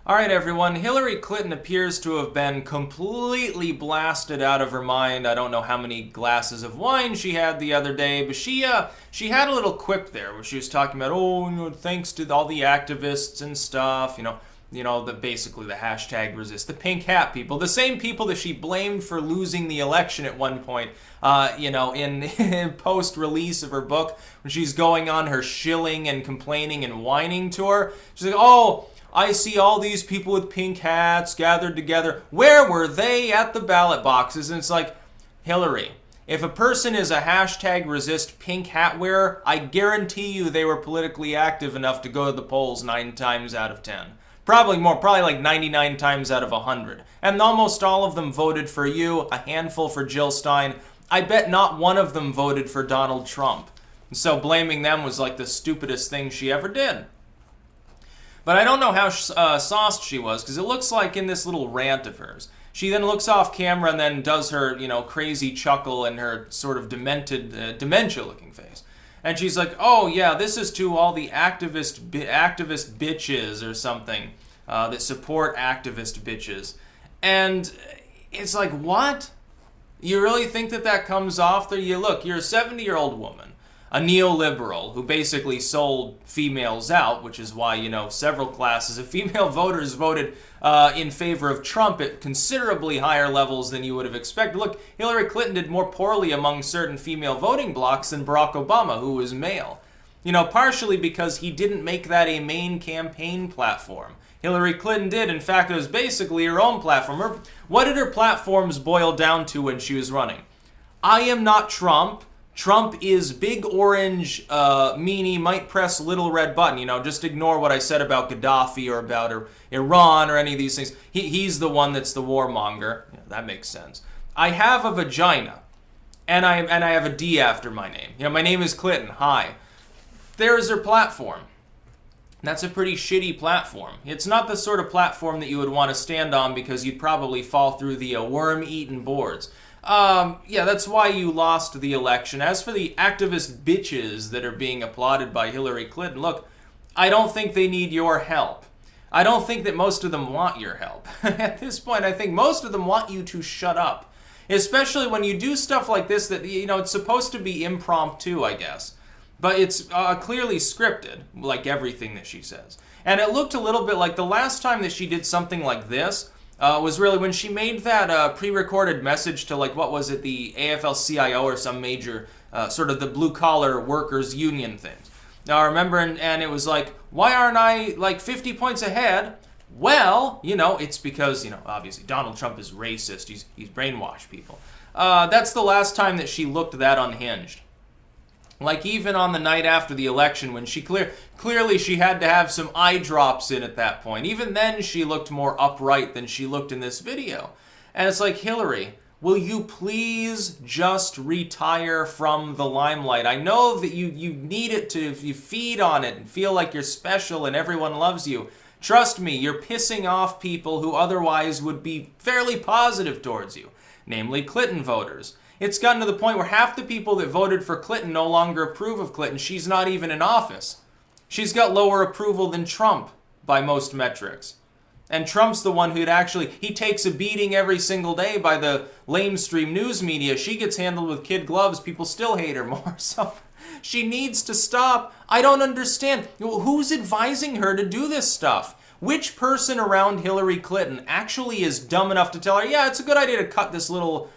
All right, everyone. Hillary Clinton appears to have been completely blasted out of her mind. I don't know how many glasses of wine she had the other day, but she had a little quip there where she was talking about, thanks to all the activists and stuff, basically the hashtag resist the pink hat people, the same people that she blamed for losing the election at one point, in post release of her book, when she's going on her shilling and complaining and whining tour. She's like, I see all these people with pink hats gathered together. Where were they at the ballot boxes? And it's like, Hillary, if a person is a hashtag resist pink hat wearer, I guarantee you they were politically active enough to go to the polls 9 times out of 10. Probably more, probably like 99 times out of 100. And almost all of them voted for you, a handful for Jill Stein. I bet not one of them voted for Donald Trump. And so blaming them was like the stupidest thing she ever did. But I don't know how sauced she was, because it looks like in this little rant of hers, she then looks off camera and then does her, crazy chuckle and her sort of dementia-looking face. And she's like, oh yeah, this is to all the activist bitches or something that support activist bitches. And it's like, what? You really think that comes off there? You're a 70-year-old woman, a neoliberal who basically sold females out, which is why, several classes of female voters voted in favor of Trump at considerably higher levels than you would have expected. Look, Hillary Clinton did more poorly among certain female voting blocs than Barack Obama, who was male. Partially because he didn't make that a main campaign platform. Hillary Clinton did. In fact, it was basically her own platform. What did her platforms boil down to when she was running? I am not Trump. Trump is big orange meanie, might press little red button. Just ignore what I said about Gaddafi or about Iran or any of these things. He's the one that's the warmonger. Yeah, that makes sense. I have a vagina, and I have a D after my name. My name is Clinton. Hi. There's her platform. That's a pretty shitty platform. It's not the sort of platform that you would want to stand on because you'd probably fall through the worm-eaten boards. That's why you lost the election. As for the activist bitches that are being applauded by Hillary Clinton, look, I don't think they need your help. I don't think that most of them want your help. At this point, I think most of them want you to shut up. Especially when you do stuff like this that, it's supposed to be impromptu, I guess. But it's clearly scripted, like everything that she says. And it looked a little bit like the last time that she did something like this, was really when she made that pre-recorded message to, what was it, the AFL-CIO or some major, sort of the blue-collar workers union things. Now, I remember, and it was like, why aren't I, 50 points ahead? Well, it's because, obviously Donald Trump is racist. He's brainwashed people. That's the last time that she looked that unhinged. Even on the night after the election, when she clearly she had to have some eye drops in at that point. Even then, she looked more upright than she looked in this video. And it's like, Hillary, will you please just retire from the limelight? I know that you need it to, you feed on it and feel like you're special and everyone loves you. Trust me, you're pissing off people who otherwise would be fairly positive towards you, namely Clinton voters. It's gotten to the point where half the people that voted for Clinton no longer approve of Clinton. She's not even in office. She's got lower approval than Trump by most metrics. And Trump's the one he takes a beating every single day by the lamestream news media. She gets handled with kid gloves. People still hate her more. So she needs to stop. I don't understand. Who's advising her to do this stuff? Which person around Hillary Clinton actually is dumb enough to tell her, yeah, it's a good idea to cut this little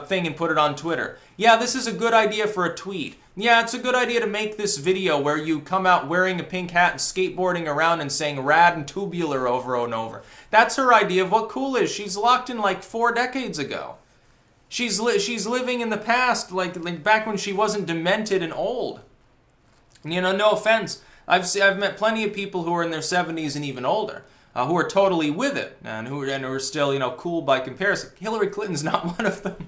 thing and put it on Twitter. Yeah, this is a good idea for a tweet. Yeah, it's a good idea to make this video where you come out wearing a pink hat and skateboarding around and saying rad and tubular over and over. That's her idea of what cool is. She's locked in 4 decades ago. She's living in the past, like back when she wasn't demented and old. No offense. I've met plenty of people who are in their 70s and even older. Who are totally with it and who are still, cool by comparison. Hillary Clinton's not one of them.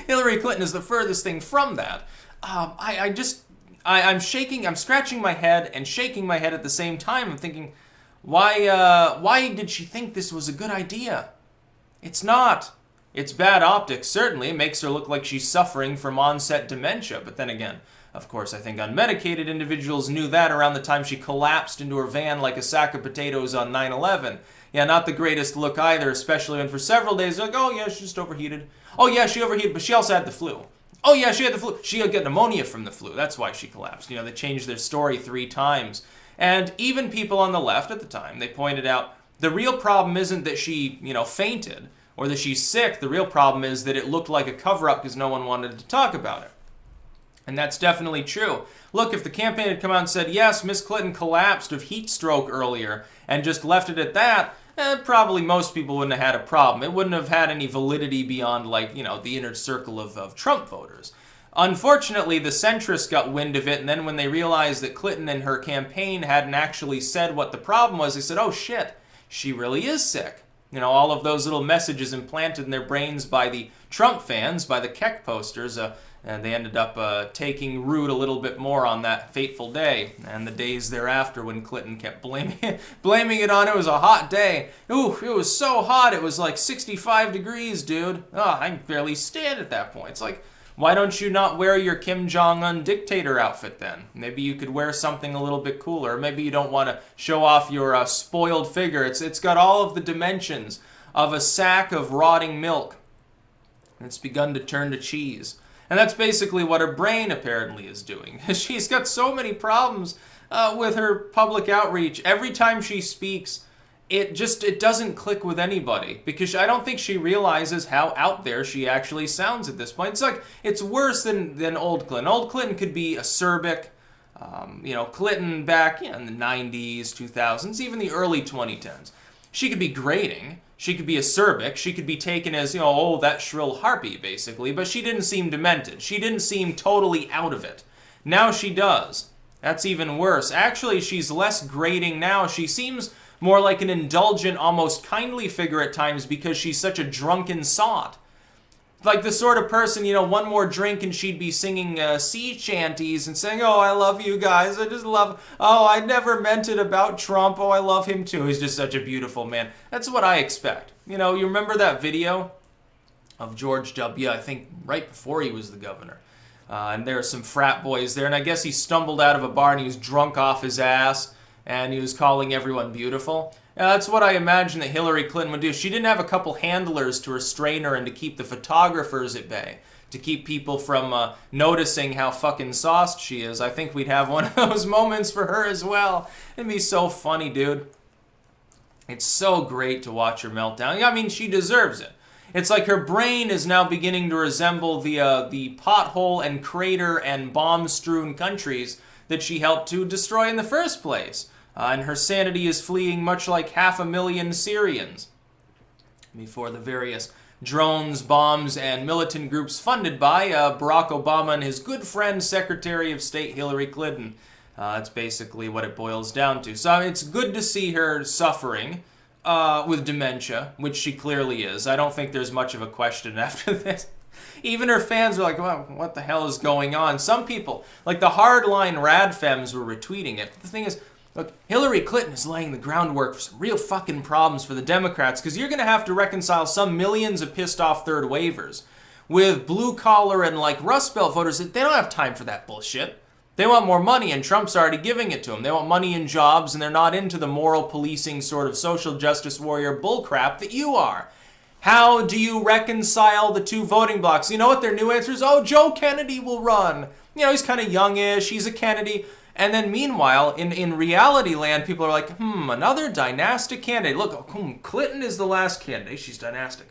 Hillary Clinton is the furthest thing from that. I'm scratching my head and shaking my head at the same time. I'm thinking, why did she think this was a good idea? It's not. It's bad optics, certainly. It makes her look like she's suffering from onset dementia. But then again, Of course, I think unmedicated individuals knew that around the time she collapsed into her van like a sack of potatoes on 9/11. Yeah, not the greatest look either, especially when for several days they're like, oh yeah, she just overheated. Oh yeah, she overheated, but she also had the flu. Oh yeah, she had the flu. She had got pneumonia from the flu. That's why she collapsed. You know, they changed their story 3 times. And even people on the left at the time, they pointed out the real problem isn't that she, fainted or that she's sick. The real problem is that it looked like a cover-up because no one wanted to talk about it. And that's definitely true. Look, if the campaign had come out and said, yes, Miss Clinton collapsed of heat stroke earlier and just left it at that, probably most people wouldn't have had a problem. It wouldn't have had any validity beyond, the inner circle of Trump voters. Unfortunately, the centrists got wind of it, and then when they realized that Clinton and her campaign hadn't actually said what the problem was, they said, oh shit, she really is sick. All of those little messages implanted in their brains by the Trump fans, by the Keck posters, and they ended up taking root a little bit more on that fateful day and the days thereafter when Clinton kept blaming it on it was a hot day. Ooh, it was so hot, it was like 65 degrees, dude. Oh, I barely stand at that point. It's like, why don't you not wear your Kim Jong-un dictator outfit then? Maybe you could wear something a little bit cooler. Maybe you don't want to show off your spoiled figure. It's got all of the dimensions of a sack of rotting milk. It's begun to turn to cheese. And that's basically what her brain apparently is doing. She's got so many problems with her public outreach. Every time she speaks, it doesn't click with anybody because I don't think she realizes how out there she actually sounds at this point. It's worse than old Clinton. Old Clinton could be acerbic. Clinton back in the 90s, 2000s, even the early 2010s. She could be grating. She could be acerbic. She could be taken as, that shrill harpy, basically. But she didn't seem demented. She didn't seem totally out of it. Now she does. That's even worse. Actually, she's less grating now. She seems more like an indulgent, almost kindly figure at times because she's such a drunken sot. Like the sort of person, one more drink and she'd be singing sea shanties and saying, oh, I love you guys. I just love, oh, I never meant it about Trump. Oh, I love him too. He's just such a beautiful man. That's what I expect. You remember that video of George W., I think right before he was the governor. And there are some frat boys there. And I guess he stumbled out of a bar and he was drunk off his ass. And he was calling everyone beautiful. That's what I imagine that Hillary Clinton would do. She didn't have a couple handlers to restrain her and to keep the photographers at bay, to keep people from noticing how fucking sauced she is. I think we'd have one of those moments for her as well. It'd be so funny, dude. It's so great to watch her meltdown. I mean, she deserves it. It's like her brain is now beginning to resemble the pothole and crater and bomb-strewn countries that she helped to destroy in the first place. And her sanity is fleeing much like 500,000 Syrians before the various drones, bombs, and militant groups funded by Barack Obama and his good friend, Secretary of State Hillary Clinton. That's basically what it boils down to. So it's good to see her suffering with dementia, which she clearly is. I don't think there's much of a question after this. Even her fans are like, well, what the hell is going on? Some people, like the hardline radfems, were retweeting it. But the thing is, look, Hillary Clinton is laying the groundwork for some real fucking problems for the Democrats because you're going to have to reconcile some millions of pissed off third wavers with blue collar and Rust Belt voters. They don't have time for that bullshit. They want more money and Trump's already giving it to them. They want money and jobs and they're not into the moral policing sort of social justice warrior bullcrap that you are. How do you reconcile the two voting blocks? You know what their new answer is? Oh, Joe Kennedy will run. He's kind of youngish. He's a Kennedy. And then meanwhile, in reality land, people are like, another dynastic candidate. Look, Clinton is the last candidate. She's dynastic.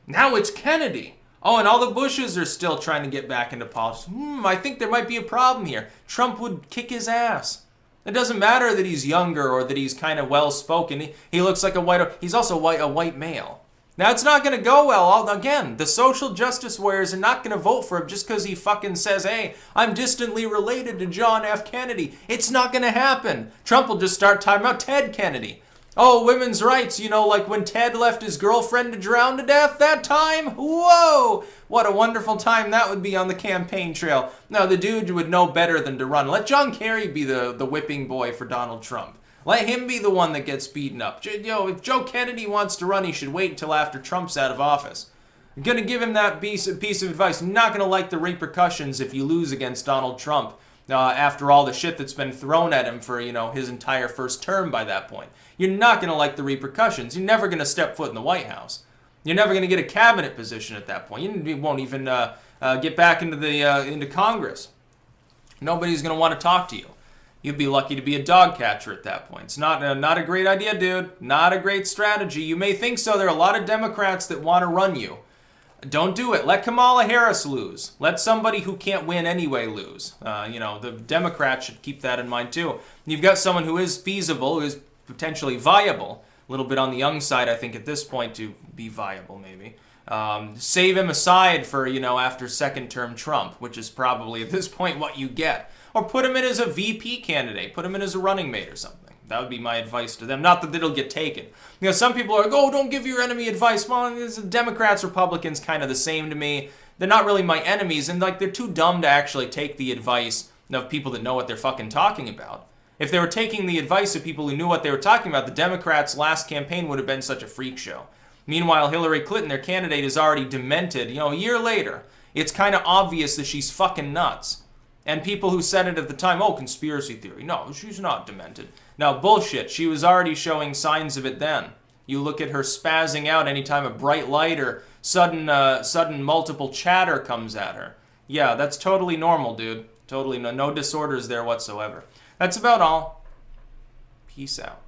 Now it's Kennedy. Oh, and all the Bushes are still trying to get back into politics. I think there might be a problem here. Trump would kick his ass. It doesn't matter that he's younger or that he's kind of well-spoken. He looks like he's also a white male. Now, it's not going to go well. Again, the social justice warriors are not going to vote for him just because he fucking says, hey, I'm distantly related to John F. Kennedy. It's not going to happen. Trump will just start talking about Ted Kennedy. Oh, women's rights, like when Ted left his girlfriend to drown to death that time? Whoa! What a wonderful time that would be on the campaign trail. No, the dude would know better than to run. Let John Kerry be the whipping boy for Donald Trump. Let him be the one that gets beaten up. If Joe Kennedy wants to run, he should wait until after Trump's out of office. I'm going to give him that piece of advice. You're not going to like the repercussions if you lose against Donald Trump after all the shit that's been thrown at him for, his entire first term by that point. You're not going to like the repercussions. You're never going to step foot in the White House. You're never going to get a cabinet position at that point. You won't even get back into Congress. Nobody's going to want to talk to you. You'd be lucky to be a dog catcher at that point. It's not a great idea, dude. Not a great strategy. You may think so. There are a lot of Democrats that want to run you. Don't do it. Let Kamala Harris lose. Let somebody who can't win anyway lose. The Democrats should keep that in mind too. You've got someone who is feasible, who is potentially viable. A little bit on the young side, I think, at this point to be viable, maybe. Save him aside for, after second-term Trump, which is probably at this point what you get. Or put him in as a VP candidate. Put him in as a running mate or something. That would be my advice to them. Not that it'll get taken. Some people are like, oh, don't give your enemy advice. Well, Democrats, Republicans, kind of the same to me. They're not really my enemies, and they're too dumb to actually take the advice of people that know what they're fucking talking about. If they were taking the advice of people who knew what they were talking about, the Democrats' last campaign would have been such a freak show. Meanwhile, Hillary Clinton, their candidate, is already demented. A year later, it's kind of obvious that she's fucking nuts. And people who said it at the time, oh, conspiracy theory. No, she's not demented. No, bullshit. She was already showing signs of it then. You look at her spazzing out anytime a bright light or sudden multiple chatter comes at her. Yeah, that's totally normal, dude. Totally no disorders there whatsoever. That's about all. Peace out.